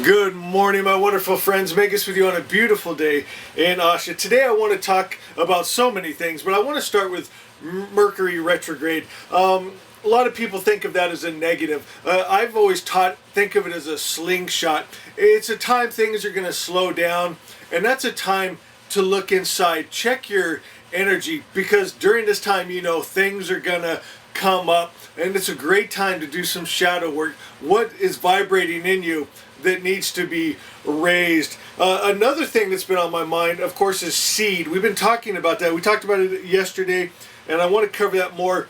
Good morning, my wonderful friends. Megas with you on a beautiful day in Asha. Today I want to talk about so many things, but I want to start with Mercury Retrograde. A lot of people think of that as a negative. I've always think of it as a slingshot. It's a time things are going to slow down, and that's a time to look inside. Check your energy, because during this time, things are going to come up, and it's a great time to do some shadow work. What is vibrating in you that needs to be raised? Another thing that's been on my mind, of course, is seed. We've been talking about that. We talked about it yesterday, and I want to cover that more.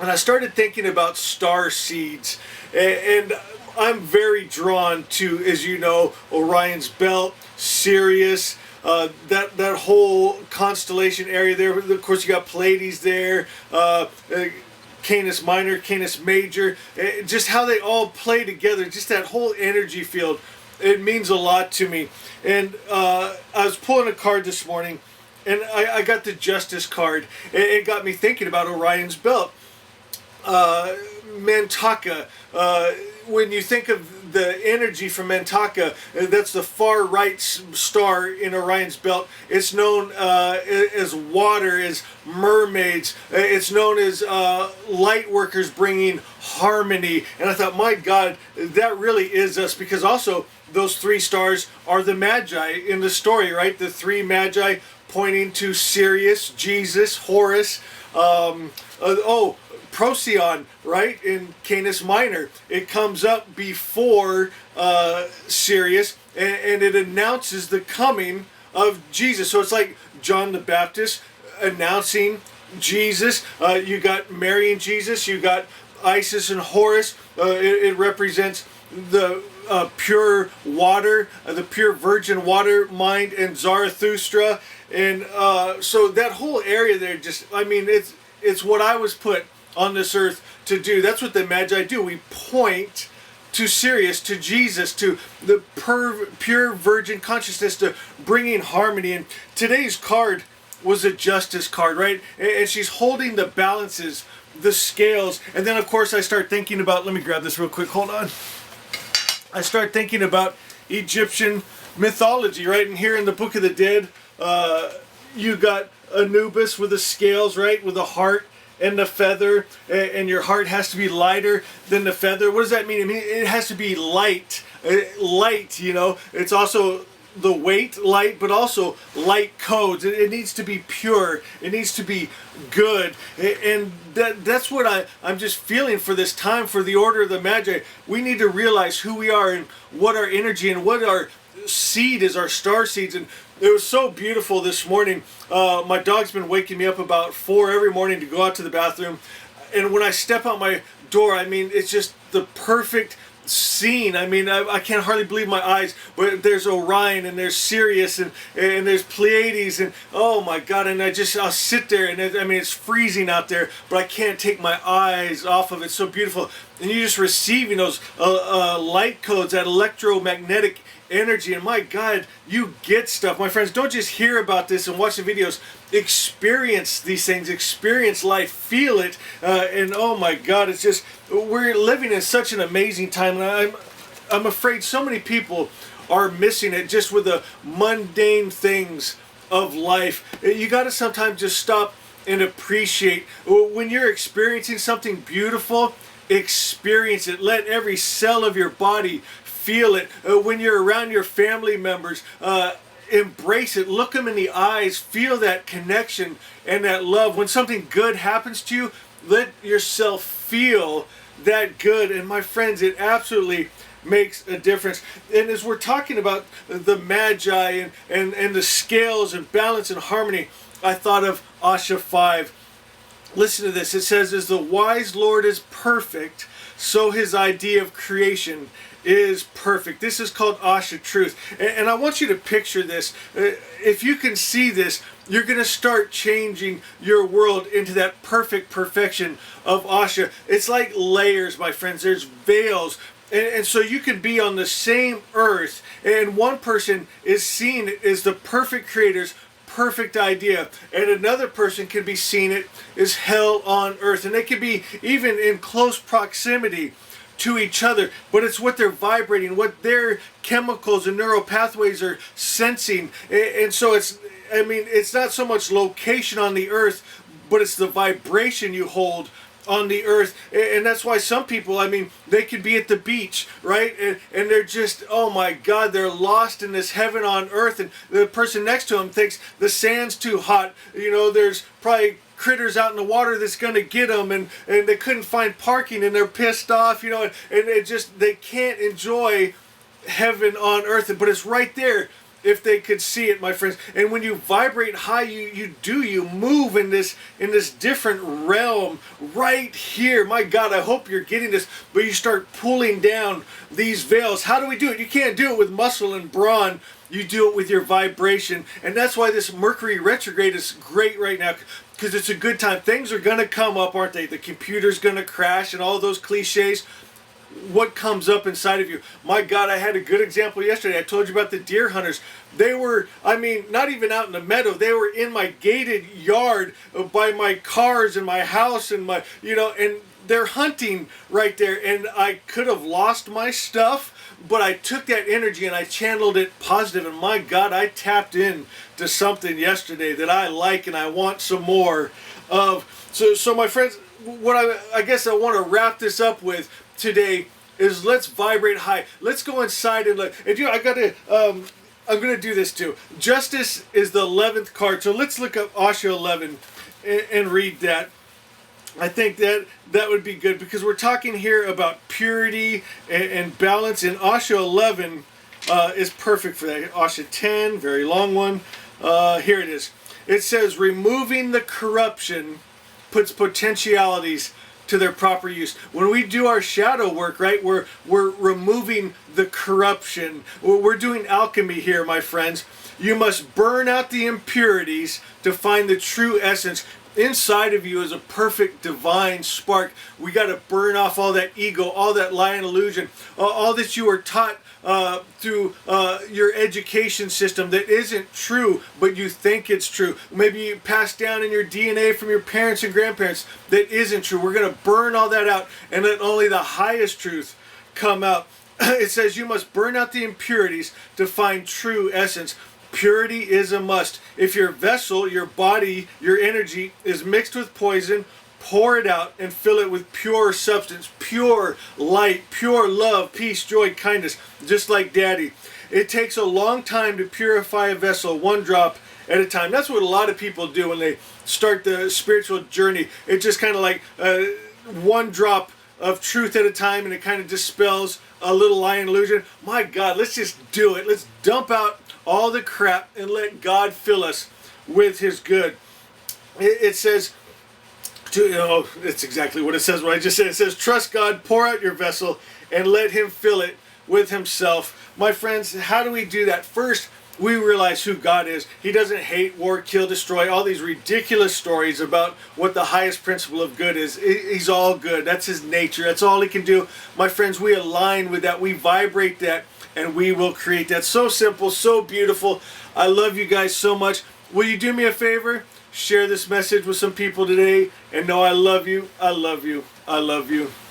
And I started thinking about star seeds, and I'm very drawn to, as you know, Orion's Belt, Sirius, that whole constellation area there. Of course, you got Pleiades there, Canis Minor, Canis Major, just how they all play together, just that whole energy field. It means a lot to me. And I was pulling a card this morning, and I got the Justice card. It got me thinking about Orion's Belt. Mantaka, when you think of the energy from Mantaka, that's the far right star in Orion's Belt. It's known as water, as mermaids. It's known as light workers bringing harmony. And I thought, my God, that really is us, because also those three stars are the Magi in the story, right? The three Magi pointing to Sirius, Jesus, Horus, Procyon, right, in Canis Minor. It comes up before Sirius, and it announces the coming of Jesus. So it's like John the Baptist announcing Jesus. You got Mary and Jesus. You got Isis and Horus. It represents the pure water, the pure virgin water mind, and Zarathustra. And so that whole area there, it's what I was put on this earth to do. That's what the Magi do. We point to Sirius, to Jesus, to the pure virgin consciousness, to bringing harmony. And today's card was a Justice card, right? And she's holding the balances, the scales. And then, of course, I start thinking about, let me grab this real quick, hold on. I start thinking about Egyptian mythology, right? And here in the Book of the Dead, you got Anubis with the scales, right? With the heart and the feather, and your heart has to be lighter than the feather. What does that mean? I mean, it has to be light. It's also the weight light, but also light codes. It needs to be pure. It needs to be good. And that's what I'm just feeling for this time, for the order of the Magi. We need to realize who we are and what our energy and what our seed is, our star seeds. And it was so beautiful this morning. My dog's been waking me up about 4 every morning to go out to the bathroom. And when I step out my door, it's just the perfect scene. I can't hardly believe my eyes. But there's Orion, and there's Sirius, and there's Pleiades, and oh my God. And I'll sit there, and it's freezing out there, but I can't take my eyes off of it. It's so beautiful. And you're just receiving those light codes, that electromagnetic energy, and my God, you get stuff. My friends, don't just hear about this and watch the videos. Experience these things. Experience life. Feel it. And oh my God, it's just, we're living in such an amazing time. And I'm afraid so many people are missing it just with the mundane things of life. You got to sometimes just stop and appreciate. When you're experiencing something beautiful, experience it. Let every cell of your body feel it. When you're around your family members, embrace it. Look them in the eyes. Feel that connection and that love. When something good happens to you, let yourself feel that good. And my friends, it absolutely makes a difference. And as we're talking about the Magi and the scales and balance and harmony, I thought of Asha 5. Listen to this. It says, as the wise Lord is perfect, so his idea of creation is perfect. This is called Asha Truth. And I want you to picture this. If you can see this, you're going to start changing your world into that perfect perfection of Asha. It's like layers, my friends. There's veils. And so you can be on the same earth, and one person is seen as the perfect creator's perfect idea, and another person can be seen it as hell on earth. And they can be even in close proximity to each other, but it's what they're vibrating, what their chemicals and neural pathways are sensing. And so it's not so much location on the earth, but it's the vibration you hold on the earth. And that's why some people, they could be at the beach, right? And they're just, oh my God, they're lost in this heaven on earth. And the person next to them thinks the sand's too hot. There's probably critters out in the water that's going to get them, and they couldn't find parking, and they're pissed off, and they can't enjoy heaven on earth. But it's right there if they could see it, my friends. And when you vibrate high, you move in this different realm right here. My God, I hope you're getting this. But you start pulling down these veils. How do we do it? You can't do it with muscle and brawn. You do it with your vibration. And that's why this Mercury Retrograde is great right now, because it's a good time. Things are going to come up, aren't they? The computer's going to crash and all those cliches. What comes up inside of you? My God, I had a good example yesterday. I told you about the deer hunters. They were, not even out in the meadow. They were in my gated yard by my cars and my house and and they're hunting right there. And I could have lost my stuff, but I took that energy and I channeled it positive. And my God, I tapped in to something yesterday that I like and I want some more of. So my friends, what I guess I want to wrap this up with today is let's vibrate high. Let's go inside and look. And I'm going to do this too. Justice is the 11th card. So let's look up Osho 11 and read that. I think that would be good, because we're talking here about purity and balance. And Osho 11 is perfect for that. Osho 10, very long one. Here it is. It says, removing the corruption puts potentialities to their proper use. When we do our shadow work, right, we're removing the corruption. We're doing alchemy here, my friends. You must burn out the impurities to find the true essence. Inside of you is a perfect divine spark. We got to burn off all that ego, all that lie and illusion, all that you were taught through your education system that isn't true, but you think it's true. Maybe you passed down in your DNA from your parents and grandparents that isn't true. We're going to burn all that out and let only the highest truth come out. It says you must burn out the impurities to find true essence. Purity is a must. If your vessel, your body, your energy is mixed with poison, pour it out and fill it with pure substance, pure light, pure love, peace, joy, kindness, just like Daddy. It takes a long time to purify a vessel, one drop at a time. That's what a lot of people do when they start the spiritual journey. It's just kind of like one drop of truth at a time, and it kind of dispels a little lie and illusion. My God, let's just do it. Let's dump out all the crap and let God fill us with His good. It says, it's exactly what it says, what I just said. It says, trust God, pour out your vessel, and let Him fill it with Himself. My friends, how do we do that? First, we realize who God is. He doesn't hate, war, kill, destroy, all these ridiculous stories about what the highest principle of good is. He's all good. That's His nature. That's all He can do. My friends, we align with that. We vibrate that, and we will create that. So simple, so beautiful. I love you guys so much. Will you do me a favor? Share this message with some people today, and know I love you. I love you. I love you.